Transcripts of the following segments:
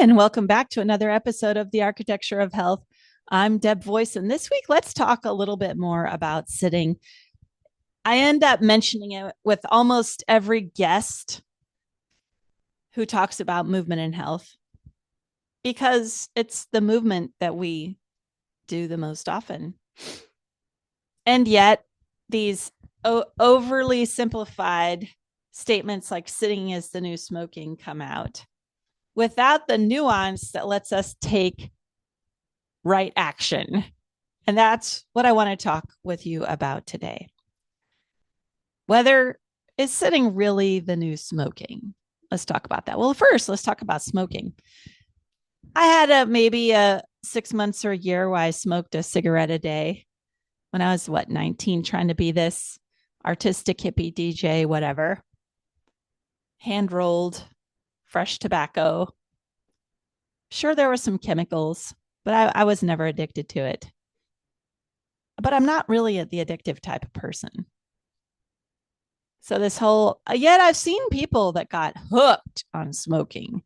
and welcome back to another episode of The Architecture of Health. I'm Deb Voisin. This week, let's talk a little bit more about sitting. I end up mentioning it with almost every guest who talks about movement and health because it's the movement that we do the most often. And yet, these overly simplified statements like sitting is the new smoking come out without the nuance that lets us take right action. And that's what I want to talk with you about today. Whether is sitting really the new smoking? Let's talk about that. Well, first, let's talk about smoking. I had maybe a 6 months or a year where I smoked a cigarette a day when I was, 19, trying to be this artistic hippie DJ, whatever. Hand rolled, fresh tobacco. Sure, there were some chemicals, but I was never addicted to it. But I'm not really the addictive type of person. So yet I've seen people that got hooked on smoking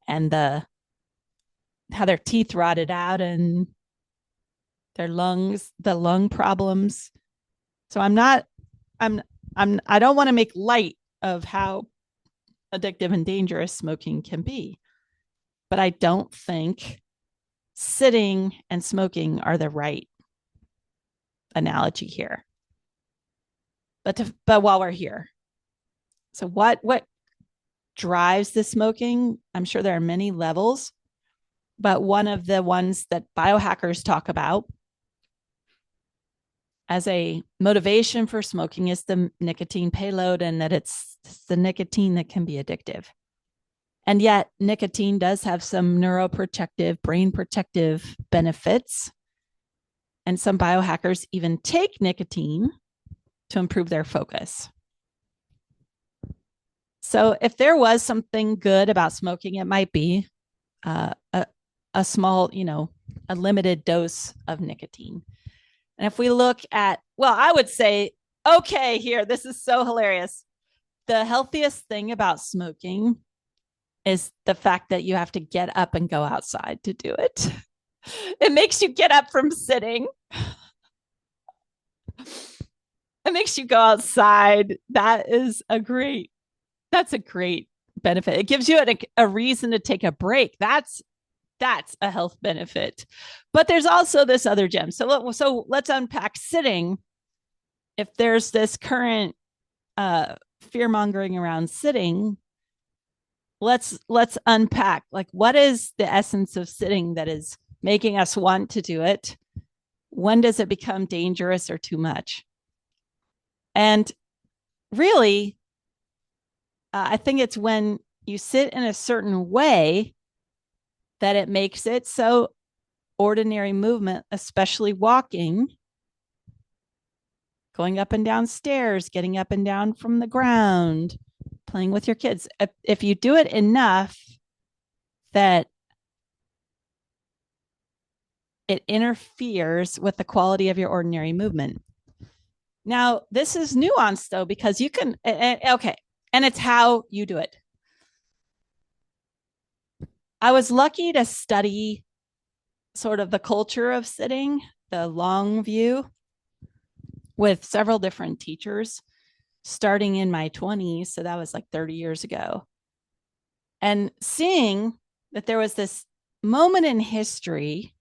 and how their teeth rotted out and their lungs, the lung problems. So I don't want to make light of how addictive and dangerous smoking can be. But I don't think sitting and smoking are the right analogy here. But while we're here, so what drives the smoking? I'm sure there are many levels, but one of the ones that biohackers talk about as a motivation for smoking is the nicotine payload, and that it's the nicotine that can be addictive. And yet nicotine does have some neuroprotective, brain protective benefits. And some biohackers even take nicotine to improve their focus. So if there was something good about smoking, it might be a small, a limited dose of nicotine. And if we look at, I would say, okay, here, this is so hilarious. The healthiest thing about smoking is the fact that you have to get up and go outside to do it. It makes you get up from sitting. It makes you go outside. That's a great benefit. It gives you a reason to take a break. That's a health benefit. But there's also this other gem. So let's unpack sitting. If there's this current fear mongering around sitting, let's unpack, like, what is the essence of sitting that is making us want to do it? When does it become dangerous or too much? And really, I think it's when you sit in a certain way that it makes it so ordinary movement, especially walking, going up and down stairs, getting up and down from the ground, playing with your kids. If you do it enough that it interferes with the quality of your ordinary movement. Now, this is nuanced, though, because you can, okay, and it's how you do it. I was lucky to study sort of the culture of sitting, the long view, with several different teachers starting in my 20s. So that was like 30 years ago. And seeing that there was this moment in history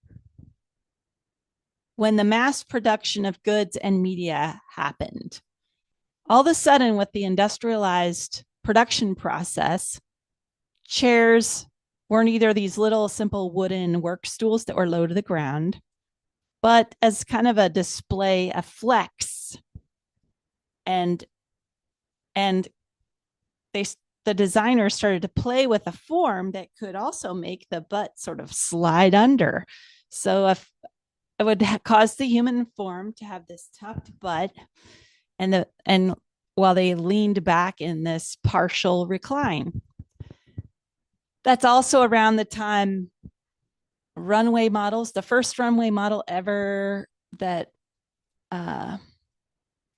when the mass production of goods and media happened. All of a sudden, with the industrialized production process, chairs weren't either these little simple wooden work stools that were low to the ground, but as kind of a display, a flex. And the designers started to play with a form that could also make the butt sort of slide under. So if it would cause the human form to have this tucked butt, and while they leaned back in this partial recline. That's also around the time runway models, the first runway model ever that, no,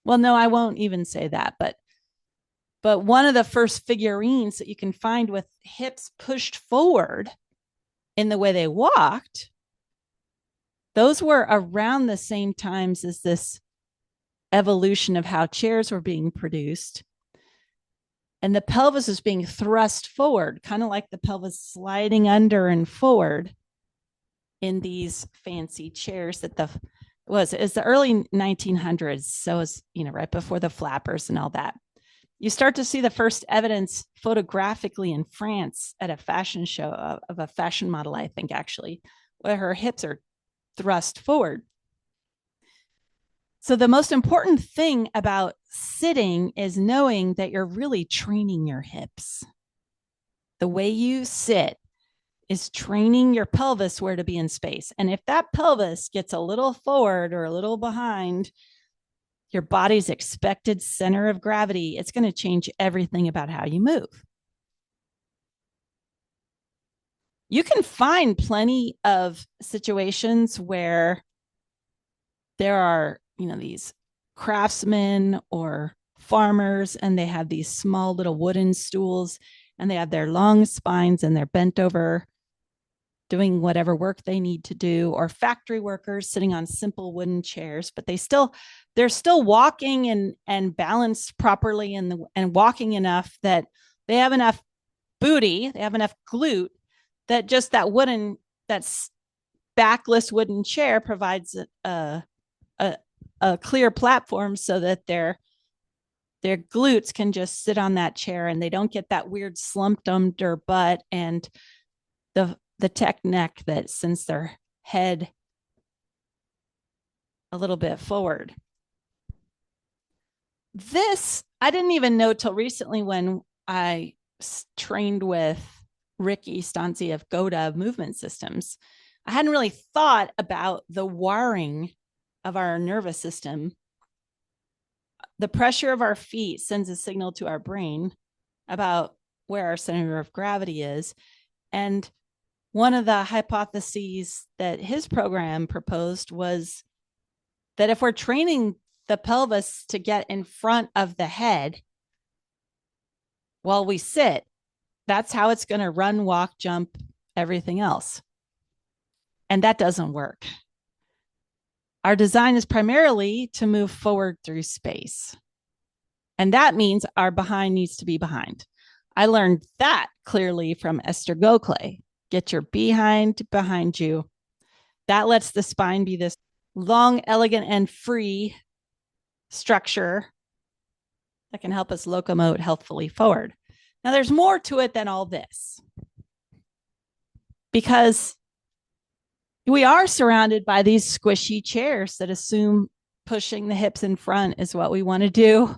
I won't even say that, but one of the first figurines that you can find with hips pushed forward in the way they walked, those were around the same times as this evolution of how chairs were being produced. And the pelvis was being thrust forward, kind of like the pelvis sliding under and forward in these fancy chairs that it's the early 1900s. So it's, right before the flappers and all that. You start to see the first evidence photographically in France at a fashion show of a fashion model, I think, actually, where her hips are thrust forward. So the most important thing about sitting is knowing that you're really training your hips. The way you sit is training your pelvis where to be in space. And if that pelvis gets a little forward or a little behind your body's expected center of gravity, it's going to change everything about how you move. You can find plenty of situations where there are, these craftsmen or farmers, and they have these small little wooden stools, and they have their long spines and they're bent over doing whatever work they need to do, or factory workers sitting on simple wooden chairs, but they're still walking and balanced properly and walking enough that they have enough booty, they have enough glute that just that's backless wooden chair provides a clear platform so that their glutes can just sit on that chair and they don't get that weird slumped under butt and the tech neck that sends their head a little bit forward. This, I didn't even know till recently when I trained with Rick Stanzi of Goda Movement Systems. I hadn't really thought about the wiring of our nervous system. The pressure of our feet sends a signal to our brain about where our center of gravity is. And one of the hypotheses that his program proposed was that if we're training the pelvis to get in front of the head while we sit, that's how it's going to run, walk, jump, everything else. And that doesn't work. Our design is primarily to move forward through space. And that means our behind needs to be behind. I learned that clearly from Esther Gokle. Get your behind behind you. That lets the spine be this long, elegant, and free structure that can help us locomote healthfully forward. Now, there's more to it than all this, because we are surrounded by these squishy chairs that assume pushing the hips in front is what we want to do,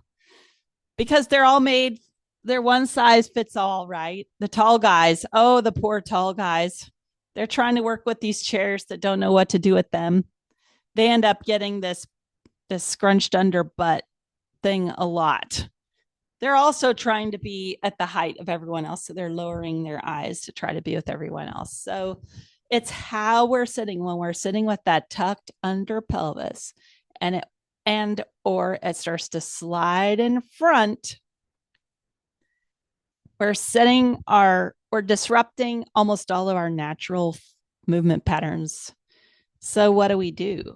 because they're all made, they're one size fits all, right? The tall guys, oh, the poor tall guys. They're trying to work with these chairs that don't know what to do with them. They end up getting this scrunched under butt thing a lot. They're also trying to be at the height of everyone else. So they're lowering their eyes to try to be with everyone else. So it's how we're sitting when we're sitting with that tucked under pelvis or it starts to slide in front. We're disrupting almost all of our natural movement patterns. So what do we do?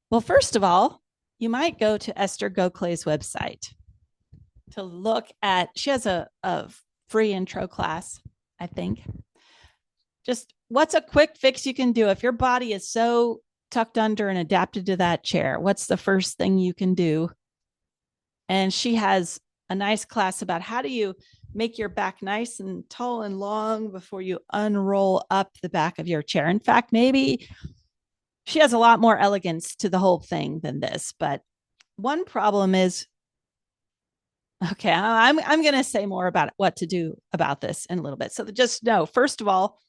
Well, first of all, you might go to Esther Gokle's website to look at, she has a free intro class, I think. Just what's a quick fix you can do if your body is so tucked under and adapted to that chair? What's the first thing you can do? And she has a nice class about how do you make your back nice and tall and long before you unroll up the back of your chair. In fact, maybe she has a lot more elegance to the whole thing than this, but one problem is, okay, I'm going to say more about what to do about this in a little bit. So just know, first of all,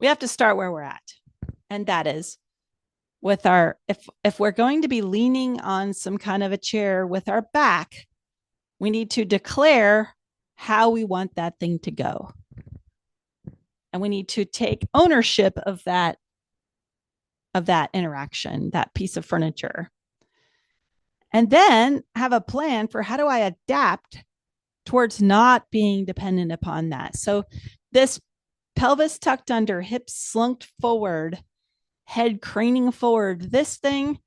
we have to start where we're at. And that is with if we're going to be leaning on some kind of a chair with our back, we need to declare how we want that thing to go. And we need to take ownership of that interaction, that piece of furniture. And then have a plan for how do I adapt towards not being dependent upon that. So this pelvis tucked under, hips slunked forward, head craning forward. This thing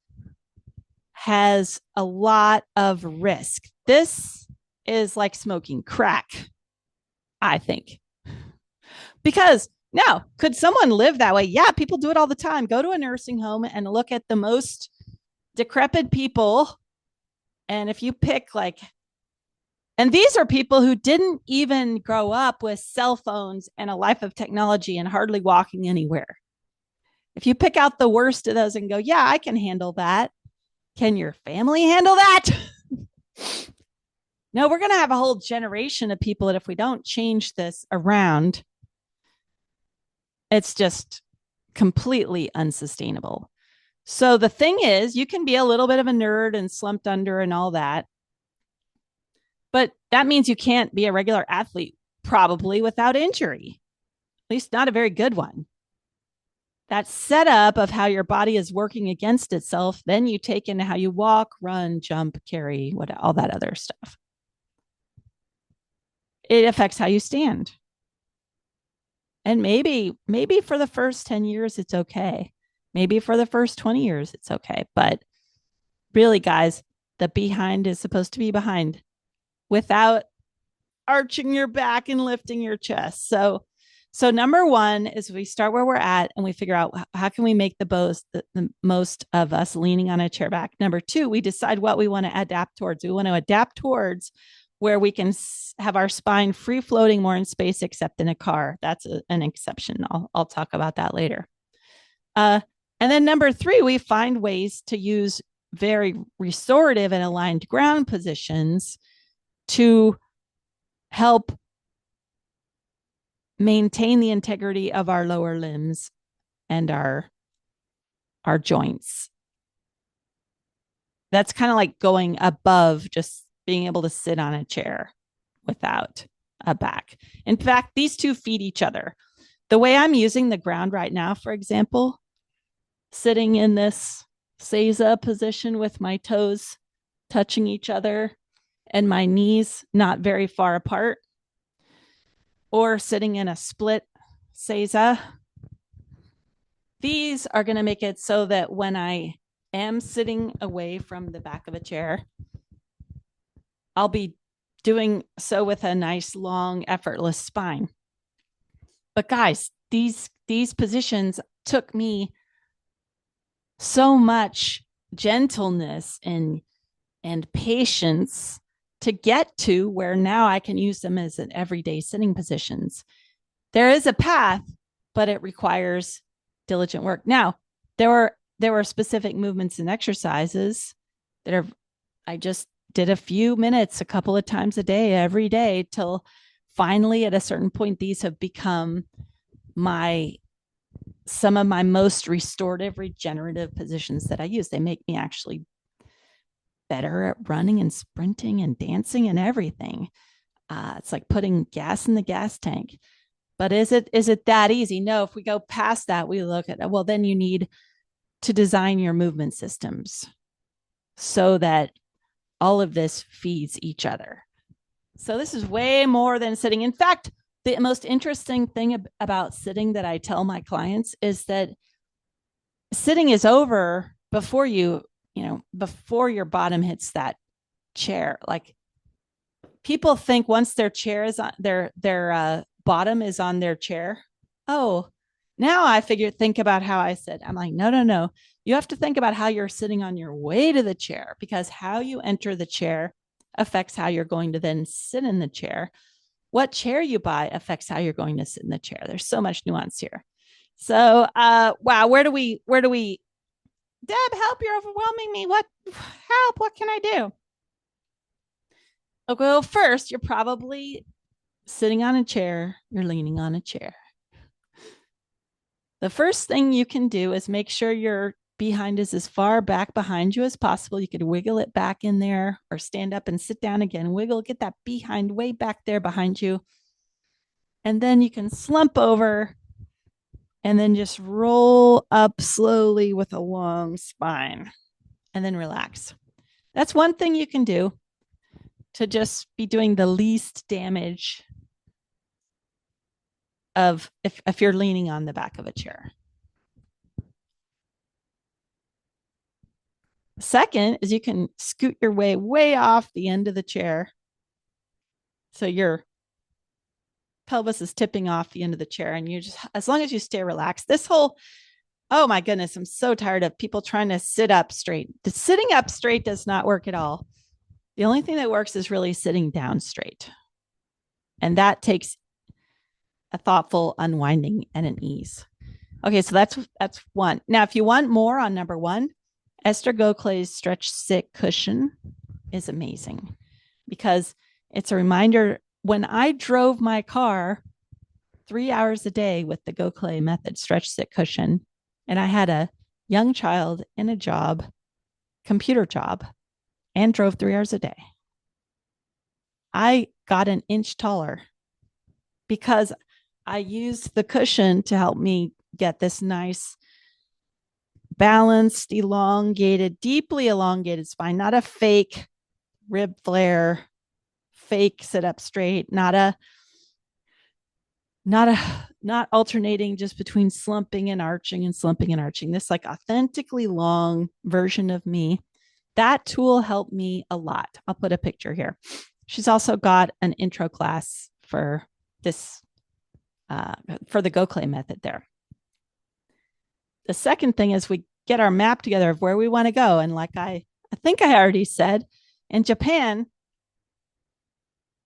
has a lot of risk. This is like smoking crack, I think. Because now, could someone live that way? Yeah, people do it all the time. Go to a nursing home and look at the most decrepit people. And if you pick and these are people who didn't even grow up with cell phones and a life of technology and hardly walking anywhere. If you pick out the worst of those and go, yeah, I can handle that. Can your family handle that? No, we're going to have a whole generation of people that if we don't change this around, it's just completely unsustainable. So the thing is, you can be a little bit of a nerd and slumped under and all that. But that means you can't be a regular athlete, probably without injury, at least not a very good one. That setup of how your body is working against itself, then you take into how you walk, run, jump, carry, all that other stuff. It affects how you stand. And maybe for the first 10 years, it's okay. Maybe for the first 20 years, it's okay. But really, guys, the behind is supposed to be behind without arching your back and lifting your chest. So number one is we start where we're at and we figure out how can we make the most of us leaning on a chair back. Number two, we decide what we want to adapt towards. We want to adapt towards where we can have our spine free floating more in space, except in a car. That's an exception. I'll talk about that later. And then number three, we find ways to use very restorative and aligned ground positions to help maintain the integrity of our lower limbs and our joints. That's kind of like going above just being able to sit on a chair without a back. In fact, these two feed each other. The way I'm using the ground right now, for example, sitting in this seiza position with my toes touching each other and my knees not very far apart, or sitting in a split seiza, these are going to make it so that when I am sitting away from the back of a chair, I'll be doing so with a nice, long, effortless spine. But guys, these positions took me so much gentleness and patience to get to where now I can use them as an everyday sitting positions. There is a path, but it requires diligent work. Now, there were specific movements and exercises that I just did a few minutes, a couple of times a day, every day, till finally at a certain point, these have become some of my most restorative, regenerative positions that I use. They make me actually better at running and sprinting and dancing and everything. It's like putting gas in the gas tank. But is it that easy? No, if we go past that, we look at, well, then you need to design your movement systems so that all of this feeds each other. So this is way more than sitting. In fact, the most interesting thing about sitting that I tell my clients is that sitting is over before before your bottom hits that chair. Like, people think once their chair is on their bottom is on their chair. Oh, now I think about how I sit. I'm like, no. You have to think about how you're sitting on your way to the chair, because how you enter the chair affects how you're going to then sit in the chair. What chair you buy affects how you're going to sit in the chair. There's so much nuance here. So, wow, where do we, Deb, help, you're overwhelming me. What can I do? Okay, well, first, you're probably sitting on a chair, you're leaning on a chair. The first thing you can do is make sure your behind is as far back behind you as possible. You could wiggle it back in there or stand up and sit down again. Wiggle, get that behind way back there behind you. And then you can slump over and then just roll up slowly with a long spine and then relax. That's one thing you can do to just be doing the least damage of if you're leaning on the back of a chair. Second is you can scoot your way off the end of the chair. So your pelvis is tipping off the end of the chair, and you just, as long as you stay relaxed, this whole, oh my goodness, I'm so tired of people trying to sit up straight. The sitting up straight does not work at all. The only thing that works is really sitting down straight. And that takes a thoughtful unwinding and an ease. Okay, so that's one. Now, if you want more on number one, Esther Goklay's Stretch Sit Cushion is amazing because it's a reminder. When I drove my car 3 hours a day with the Goklay method, Stretch Sit Cushion, and I had a young child in a job, computer job, and drove 3 hours a day, I got an inch taller because I used the cushion to help me get this nice, balanced, elongated, deeply elongated spine, not a fake rib flare, fake sit up straight, not alternating just between slumping and arching and slumping and arching. This like authentically long version of me. That tool helped me a lot. I'll put a picture here. She's also got an intro class for this, for the Goklay method there. The second thing is we get our map together of where we want to go. And like I think I already said, in Japan,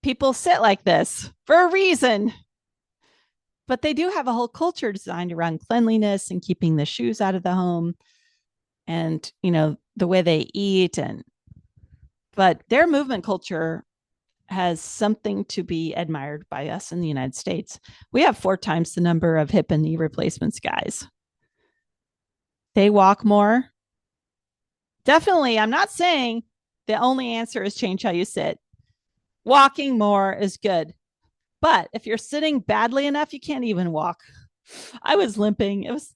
people sit like this for a reason. But they do have a whole culture designed around cleanliness and keeping the shoes out of the home and, you know, the way they eat. But their movement culture has something to be admired by us in the United States. We have 4 times the number of hip and knee replacements guys. They walk more. Definitely, I'm not saying the only answer is change how you sit. Walking more is good. But if you're sitting badly enough, you can't even walk. I was limping. It was,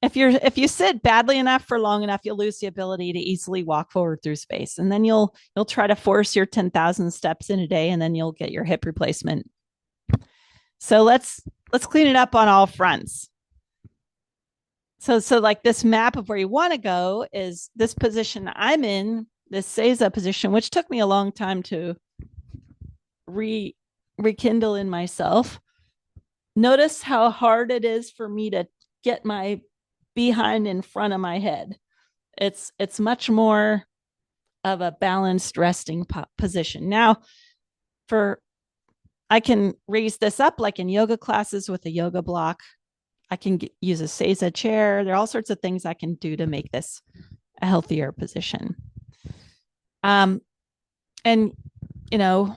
if you sit badly enough for long enough, you'll lose the ability to easily walk forward through space. And then you'll try to force your 10,000 steps in a day, and then you'll get your hip replacement. So let's clean it up on all fronts. So like this map of where you want to go is this position I'm in, this Seiza position, which took me a long time to rekindle in myself. Notice how hard it is for me to get my behind in front of my head. It's much more of a balanced resting position. Now, I can raise this up like in yoga classes with a yoga block. I can use a Seiza chair. There are all sorts of things I can do to make this a healthier position. And, you know,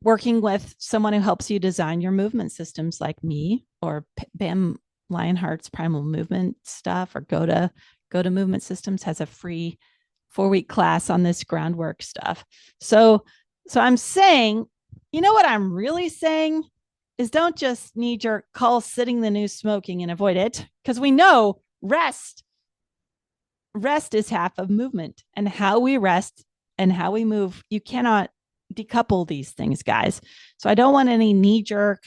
working with someone who helps you design your movement systems like me or Bam Lionheart's Primal Movement stuff, or go to Movement Systems has a free 4-week class on this groundwork stuff. So I'm saying, you know what I'm really saying is don't just knee-jerk call sitting the new smoking and avoid it, because we know rest is half of movement, and how we rest and how we move, you cannot decouple these things, guys. So I don't want any knee-jerk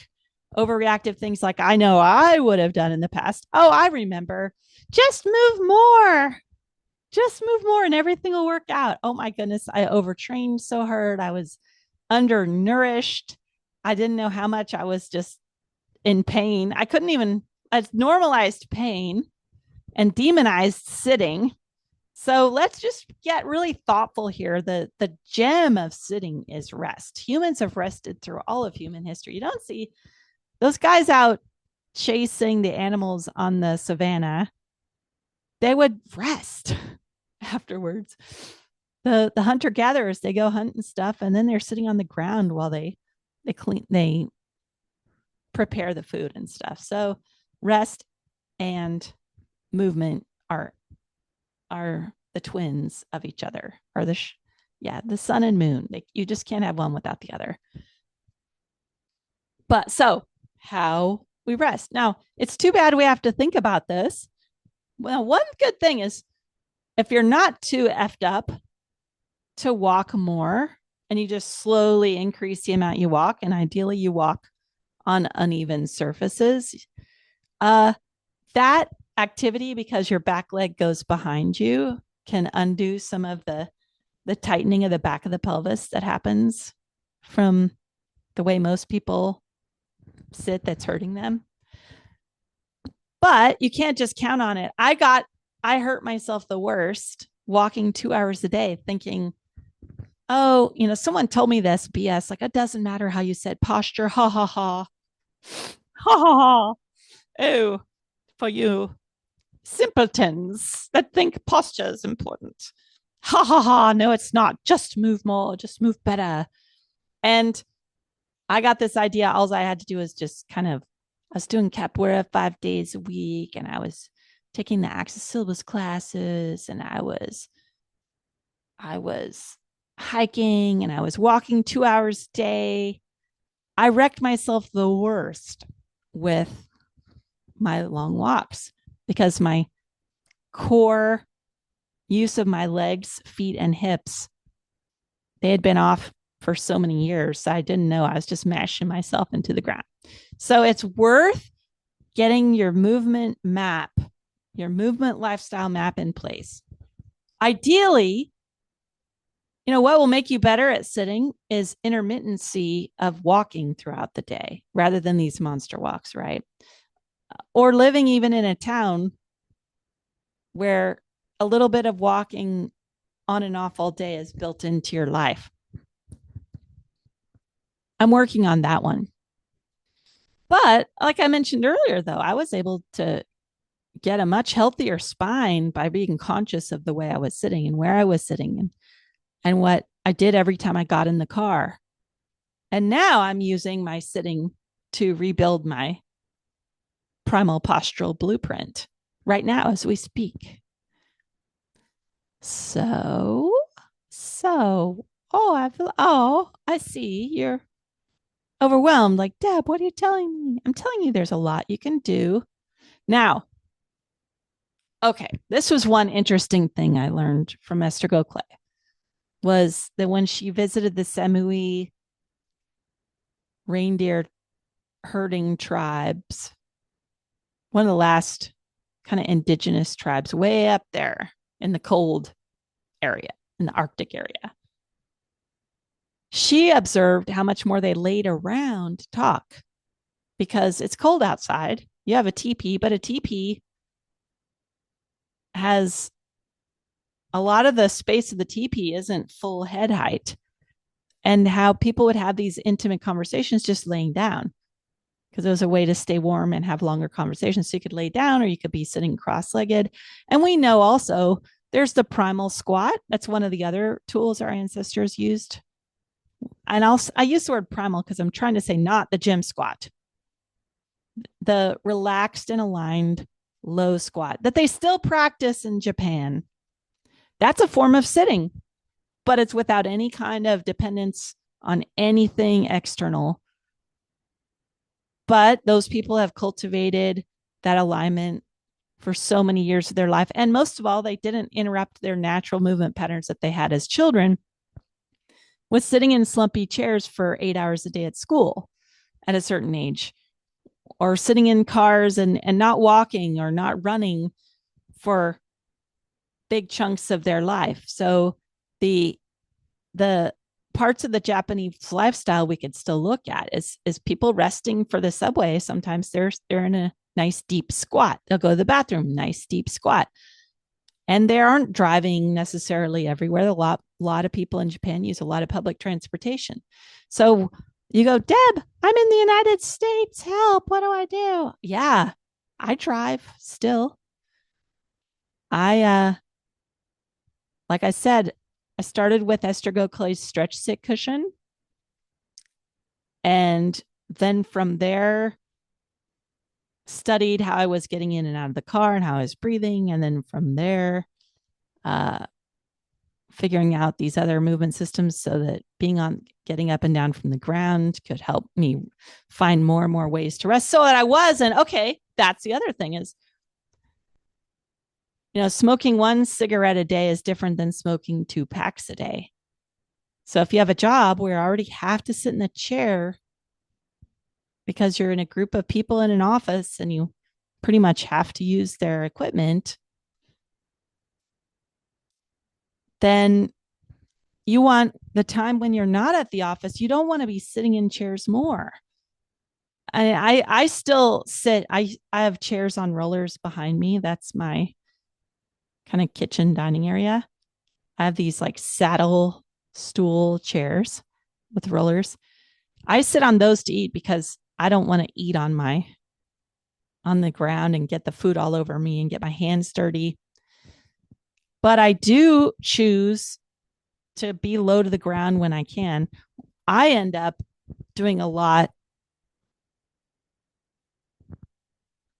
overreactive things like I know I would have done in the past. Oh, I remember. Just move more and everything will work out. Oh my goodness, I overtrained so hard. I was undernourished. I didn't know how much I was just in pain. I normalized pain and demonized sitting. So let's just get really thoughtful here. The gem of sitting is rest. Humans have rested through all of human history. You don't see those guys out chasing the animals on the savannah. They would rest afterwards. The hunter-gatherers, they go hunt and stuff, and then they're sitting on the ground while they prepare the food and stuff. So rest and movement are the twins of each other, or the sun and moon. You just can't have one without the other. But so how we rest. Now, it's too bad we have to think about this. Well, one good thing is if you're not too effed up to walk more, and you just slowly increase the amount you walk, and ideally you walk on uneven surfaces. Uh, that activity, because your back leg goes behind you, can undo some of the tightening of the back of the pelvis that happens from the way most people sit that's hurting them. But you can't just count on it. I hurt myself the worst walking 2 hours a day thinking, oh, someone told me this BS, like it doesn't matter how you said posture. Ha ha ha. Ha ha ha. Oh, for you simpletons that think posture is important. Ha ha ha. No, it's not. Just move more, just move better. And I got this idea. All I had to do was just I was doing capoeira 5 days a week, and I was taking the Access Syllabus classes, and I was hiking, and I was walking 2 hours a day. I wrecked myself the worst with my long walks because my core use of my legs, feet, and hips, they had been off for so many years. So I didn't know. I was just mashing myself into the ground. So it's worth getting your movement map, your movement lifestyle map in place. Ideally, what will make you better at sitting is intermittency of walking throughout the day rather than these monster walks, right? Or living even in a town where a little bit of walking on and off all day is built into your life. I'm working on that one. But like I mentioned earlier, though, I was able to get a much healthier spine by being conscious of the way I was sitting and where I was sitting and what I did every time I got in the car. And now I'm using my sitting to rebuild my primal postural blueprint right now as we speak. So, I see you're overwhelmed. Like, Deb, what are you telling me? I'm telling you there's a lot you can do. Now, okay, this was one interesting thing I learned from Esther Gokle, was that when she visited the Samui reindeer herding tribes, one of the last kind of indigenous tribes way up there in the cold area, in the Arctic area, she observed how much more they laid around to talk because it's cold outside. You have a teepee, but a teepee has a lot of the space of the teepee isn't full head height, and how people would have these intimate conversations just laying down because it was a way to stay warm and have longer conversations. So you could lay down or you could be sitting cross-legged. And we know also there's the primal squat. That's one of the other tools our ancestors used. And I use the word primal because I'm trying to say not the gym squat, the relaxed and aligned low squat that they still practice in Japan. That's a form of sitting, but it's without any kind of dependence on anything external. But those people have cultivated that alignment for so many years of their life. And most of all, they didn't interrupt their natural movement patterns that they had as children with sitting in slumpy chairs for 8 hours a day at school at a certain age, or sitting in cars and not walking or not running for big chunks of their life. So the parts of the Japanese lifestyle we could still look at is people resting for the subway. Sometimes they're in a nice deep squat. They'll go to the bathroom, nice deep squat. And they aren't driving necessarily everywhere. A lot of people in Japan use a lot of public transportation. So you go, Deb, I'm in the United States. Help. What do I do? Yeah, I drive still. Like I said, I started with Esther Gokle's stretch sit cushion. And then from there, studied how I was getting in and out of the car and how I was breathing. And then from there, figuring out these other movement systems so that getting up and down from the ground could help me find more and more ways to rest so that I wasn't, okay, that's the other thing is, smoking one cigarette a day is different than smoking 2 packs a day. So if you have a job where you already have to sit in a chair because you're in a group of people in an office and you pretty much have to use their equipment, then you want the time when you're not at the office, you don't want to be sitting in chairs more. I still sit, I have chairs on rollers behind me. That's my kind of kitchen dining area. I have these like saddle stool chairs with rollers. I sit on those to eat because I don't want to eat on the ground and get the food all over me and get my hands dirty. But I do choose to be low to the ground when I can. I end up doing a lot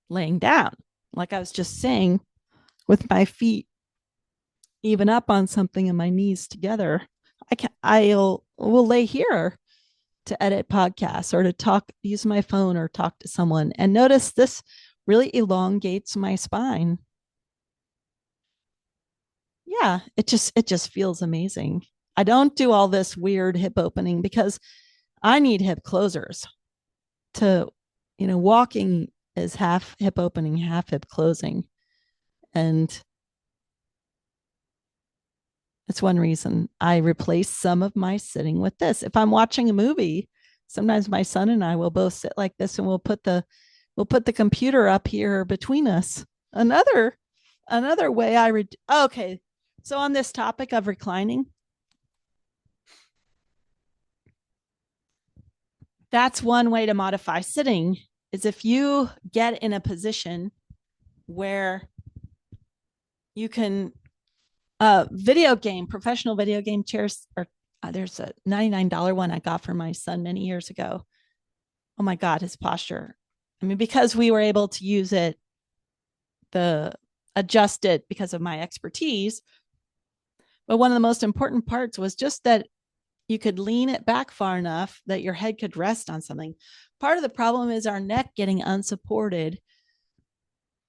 laying down. Like I was just saying, with my feet even up on something and my knees together. Will lay here to edit podcasts or to talk, use my phone or talk to someone. And notice this really elongates my spine. Yeah, it just feels amazing. I don't do all this weird hip opening because I need hip closers to, walking is half hip opening, half hip closing. And it's one reason I replace some of my sitting with this. If I'm watching a movie, sometimes my son and I will both sit like this and we'll put the computer up here between us. Another way okay. So on this topic of reclining, that's one way to modify sitting is if you get in a position where you can professional video game chairs are there's a $99 one I got for my son many years ago. Oh my God, his posture. I mean, because we were able to use it, adjust it because of my expertise. But one of the most important parts was just that you could lean it back far enough that your head could rest on something. Part of the problem is our neck getting unsupported.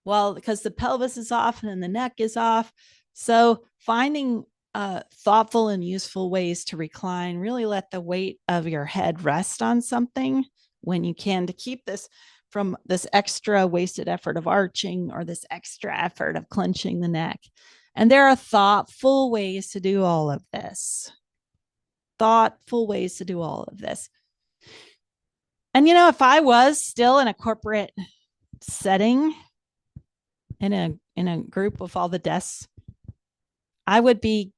Well, because the pelvis is off and the neck is off. So finding thoughtful and useful ways to recline, really let the weight of your head rest on something when you can, to keep this from this extra wasted effort of arching or this extra effort of clenching the neck. And there are thoughtful ways to do all of this. And if I was still in a corporate setting, in a group with all the desks, I would be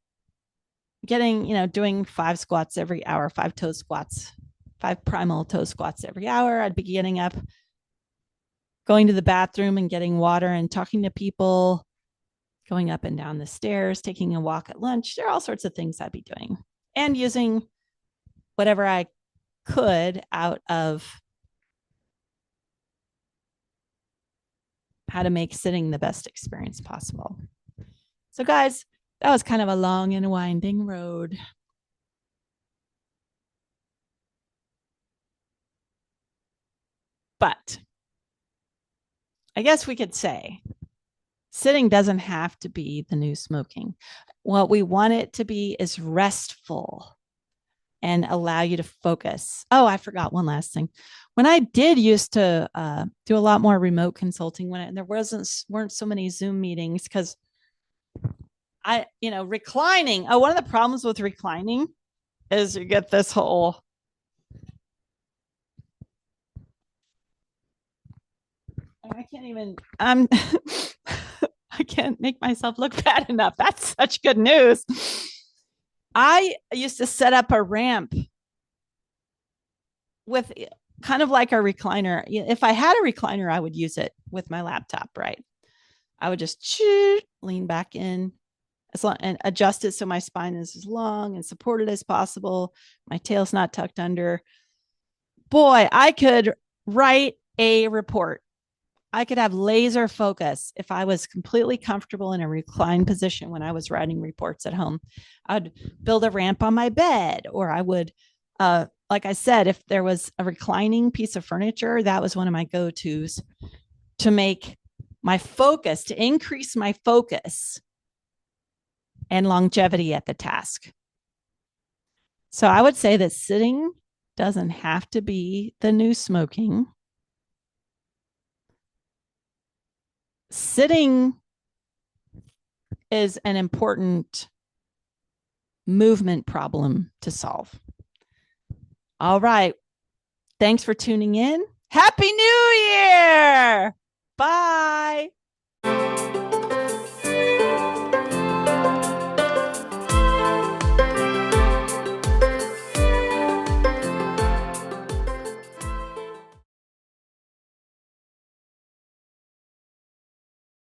doing 5 squats every hour, 5 toe squats, 5 primal toe squats every hour. I'd be getting up, going to the bathroom and getting water and talking to people, going up and down the stairs, taking a walk at lunch. There are all sorts of things I'd be doing and using whatever I could out of how to make sitting the best experience possible. So guys, that was kind of a long and winding road. But I guess we could say sitting doesn't have to be the new smoking. What we want it to be is restful and allow you to focus. Oh, I forgot one last thing. When I did used to do a lot more remote consulting, when there weren't so many Zoom meetings, because reclining. Oh, one of the problems with reclining is you get this whole. I can't even. I can't make myself look bad enough. That's such good news. I used to set up a ramp with kind of like a recliner. If I had a recliner, I would use it with my laptop, right? I would just lean back in and adjust it so my spine is as long and supported as possible. My tail's not tucked under. Boy, I could write a report. I could have laser focus if I was completely comfortable in a reclined position when I was writing reports at home. I'd build a ramp on my bed, or I would, like I said, if there was a reclining piece of furniture, that was one of my go-tos to make my focus, to increase my focus and longevity at the task. So I would say that sitting doesn't have to be the new smoking. Sitting is an important movement problem to solve. All right. Thanks for tuning in. Happy New Year. Bye.